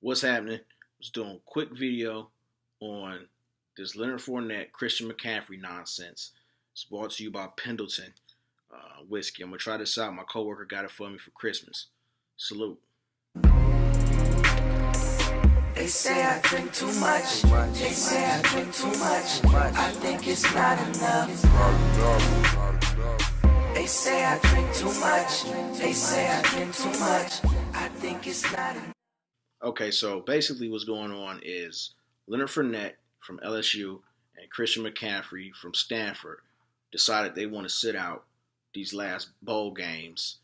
What's happening? I was doing a quick video on this Leonard Fournette, Christian McCaffrey nonsense. It's brought to you by Pendleton Whiskey. I'm going to try this out. My coworker got it for me for Christmas. Salute. They say I drink too much. They say I drink too much. I think it's not enough. They say I drink too much. They say I drink too much. I think it's not enough. Okay, so basically what's going on is Leonard Fournette from LSU and Christian McCaffrey from Stanford decided they want to sit out these last bowl games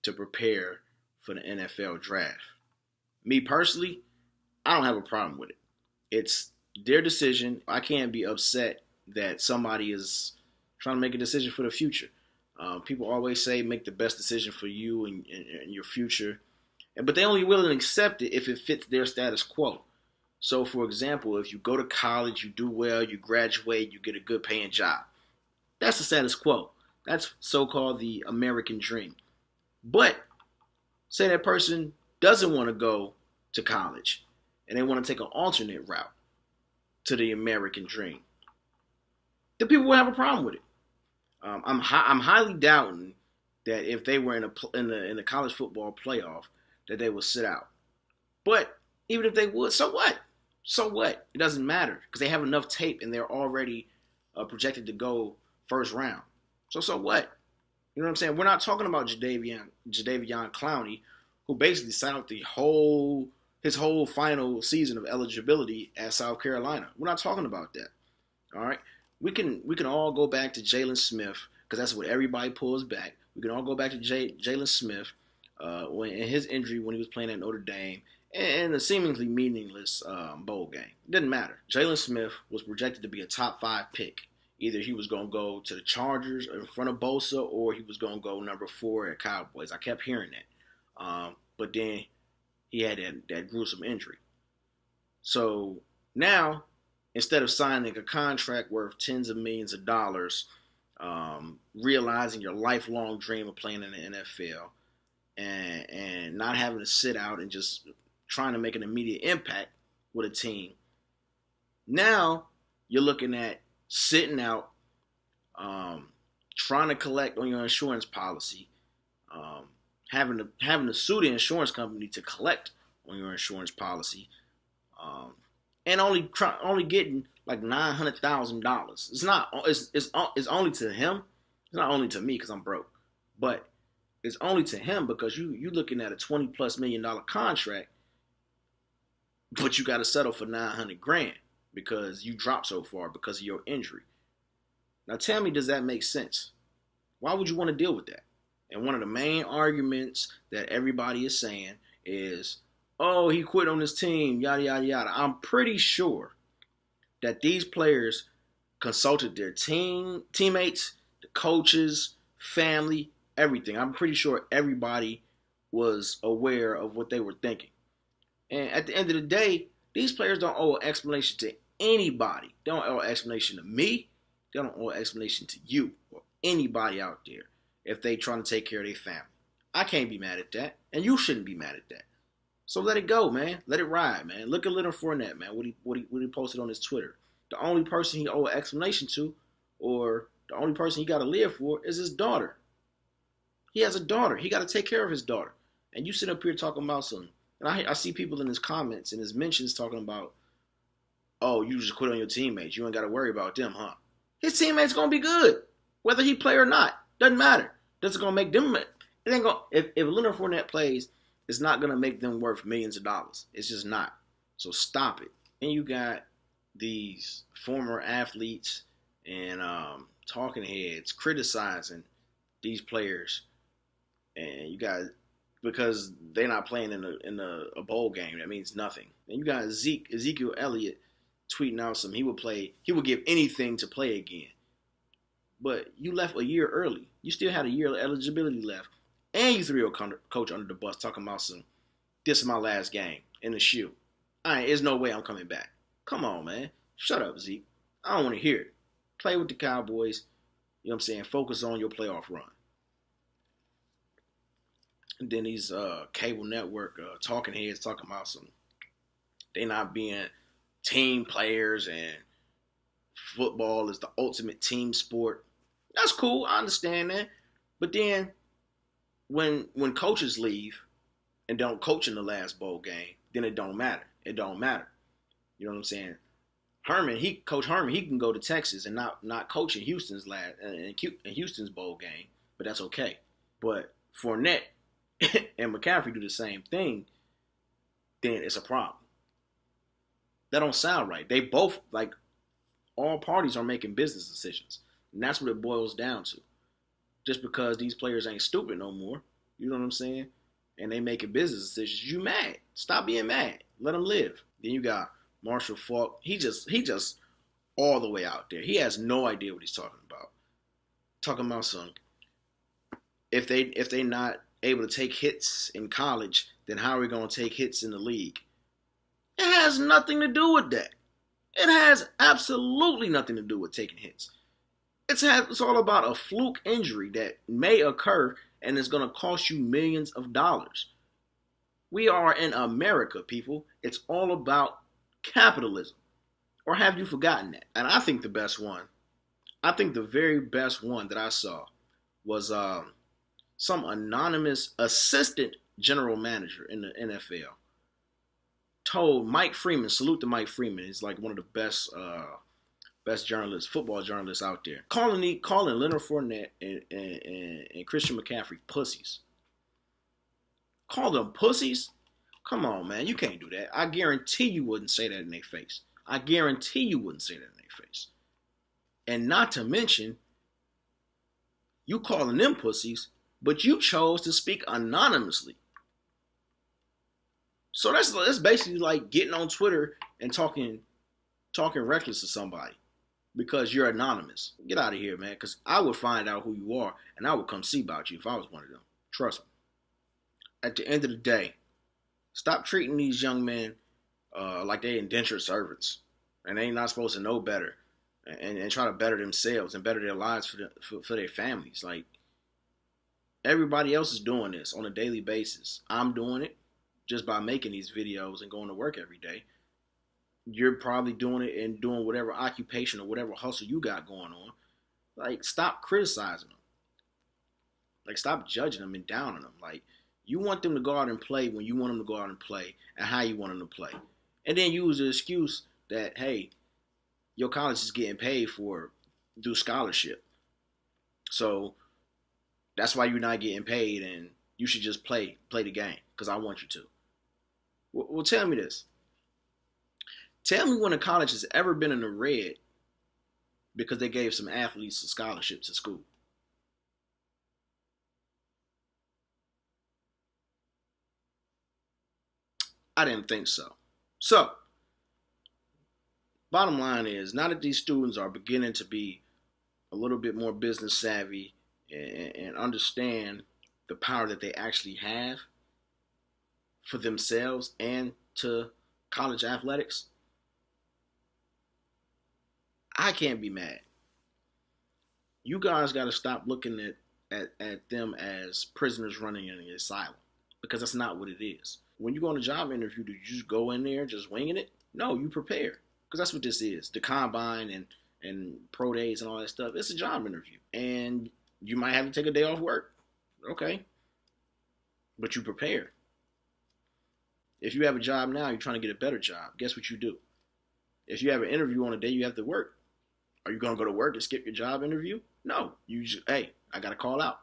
to prepare for the NFL draft. Me personally, I don't have a problem with it. It's their decision. I can't be upset that somebody is trying to make a decision for the future. People always say make the best decision for you and your future. But they only willing to accept it if it fits their status quo. So, for example, if you go to college, you do well, you graduate, you get a good paying job. That's the status quo. That's so-called the American dream. But say that person doesn't want to go to college and they want to take an alternate route to the American dream. The people will have a problem with it. I'm highly doubting that if they were in the college football playoff, that they would sit out. But even if they would, so what? So what? It doesn't matter because they have enough tape and they're already projected to go first round. So what? You know what I'm saying? We're not talking about Jadeveon Clowney, who basically sat out his whole final season of eligibility at South Carolina. We're not talking about that. All right? We can all go back to Jalen Smith because that's what everybody pulls back. We can all go back to Jalen Smith. When his injury when he was playing at Notre Dame and a seemingly meaningless bowl game. It didn't matter. Jalen Smith was projected to be a top 5 pick. Either he was going to go to the Chargers in front of Bosa or he was going to go number 4 at Cowboys. I kept hearing that. But then he had that gruesome injury. So now, instead of signing a contract worth tens of millions of dollars, realizing your lifelong dream of playing in the NFL, and not having to sit out and just trying to make an immediate impact with a team. Now you're looking at sitting out, trying to collect on your insurance policy, having to sue the insurance company to collect on your insurance policy, and only getting like $900,000. It's only to him. It's not only to me because I'm broke, but it's only to him because you looking at a $20+ million contract, but you got to settle for $900,000 because you dropped so far because of your injury. Now tell me, does that make sense? Why would you want to deal with that? And one of the main arguments that everybody is saying is, oh, he quit on his team, yada, yada, yada. I'm pretty sure that these players consulted their teammates, the coaches, family, everything. I'm pretty sure everybody was aware of what they were thinking. And at the end of the day, these players don't owe an explanation to anybody. They don't owe an explanation to me. They don't owe an explanation to you or anybody out there if they trying to take care of their family. I can't be mad at that, and you shouldn't be mad at that. So let it go, man. Let it ride, man. Look at Leonard Fournette, man. What he posted on his Twitter. The only person he owe an explanation to, or the only person he got to live for, is his daughter. He has a daughter. He got to take care of his daughter. And you sit up here talking about something. And I see people in his comments and his mentions talking about, oh, you just quit on your teammates. You ain't got to worry about them, huh? His teammates going to be good. Whether he play or not. Doesn't matter. That's going to make them. It ain't going. If Leonard Fournette plays, it's not going to make them worth millions of dollars. It's just not. So stop it. And you got these former athletes and talking heads criticizing these players. And you got, because they're not playing in a bowl game, that means nothing. And you got Ezekiel Elliott tweeting out he would give anything to play again. But you left a year early. You still had a year of eligibility left. And you threw your coach under the bus talking about this is my last game in the shoe. There's no way I'm coming back. Come on, man. Shut up, Zeke. I don't want to hear it. Play with the Cowboys. You know what I'm saying? Focus on your playoff run. And then these cable network talking heads talking about they not being team players and football is the ultimate team sport. That's cool. I understand that. But then when coaches leave and don't coach in the last bowl game, then it don't matter. It don't matter. You know what I'm saying? Coach Herman, he can go to Texas and not coach in Houston's bowl game, but that's okay. But Fournette and McCaffrey do the same thing, then it's a problem. That don't sound right. They both, like, all parties are making business decisions. And that's what it boils down to. Just because these players ain't stupid no more, you know what I'm saying? And they making business decisions, you mad. Stop being mad. Let them live. Then you got Marshall Faulk. He just all the way out there. He has no idea what he's talking about. Talking about if they not able to take hits in college, then how are we going to take hits in the league? It has nothing to do with that. It has absolutely nothing to do with taking hits. It's all about a fluke injury that may occur and is going to cost you millions of dollars. We are in America, people. It's all about capitalism. Or have you forgotten that? And I think the very best one that I saw was some anonymous assistant general manager in the NFL told Mike Freeman, salute to Mike Freeman, he's like one of the best journalists, football journalists out there, calling Leonard Fournette and Christian McCaffrey pussies. Call them pussies? Come on, man, you can't do that. I guarantee you wouldn't say that in their face. I guarantee you wouldn't say that in their face. And not to mention, you calling them pussies, but you chose to speak anonymously. So that's basically like getting on Twitter and talking reckless to somebody because you're anonymous. Get out of here, man, because I would find out who you are and I would come see about you if I was one of them. Trust me. At the end of the day, stop treating these young men like they indentured servants and they not supposed to know better and try to better themselves and better their lives for their families. Like, everybody else is doing this on a daily basis. I'm doing it just by making these videos and going to work every day. You're probably doing it and doing whatever occupation or whatever hustle you got going on. Like, stop criticizing them. Like, stop judging them and downing them. Like, you want them to go out and play when you want them to go out and play and how you want them to play. And then use the excuse that, hey, your college is getting paid through scholarship. So that's why you're not getting paid and you should just play the game because I want you to. Well, tell me this. Tell me when a college has ever been in the red because they gave some athletes a scholarship to school. I didn't think so. So, bottom line is, now that these students are beginning to be a little bit more business savvy and understand the power that they actually have for themselves and to college athletics, I can't be mad. You guys got to stop looking at them as prisoners running in an asylum because that's not what it is. When you go on a job interview, do you just go in there just winging it? No, you prepare because that's what this is. The combine and pro days and all that stuff, it's a job interview. And you might have to take a day off work. Okay. But you prepare. If you have a job now, you're trying to get a better job. Guess what you do? If you have an interview on a day you have to work, are you going to go to work and skip your job interview? No. You just, hey, I got to call out.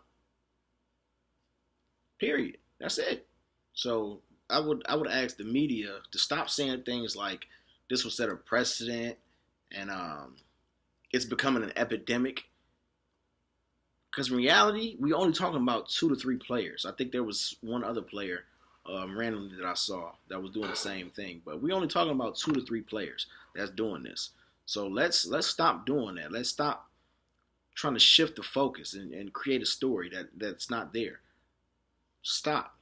Period. That's it. So I would ask the media to stop saying things like this will set a precedent and it's becoming an epidemic. Because in reality, we only talking about 2 to 3 players. I think there was one other player randomly that I saw that was doing the same thing. But we only talking about 2 to 3 players that's doing this. So let's stop doing that. Let's stop trying to shift the focus and create a story that's not there. Stop.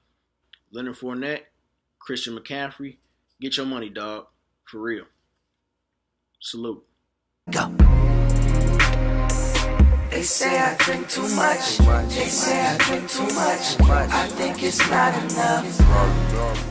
Leonard Fournette, Christian McCaffrey, get your money, dog. For real. Salute. Go. They say I drink too much. They say I drink too much. I think it's not enough.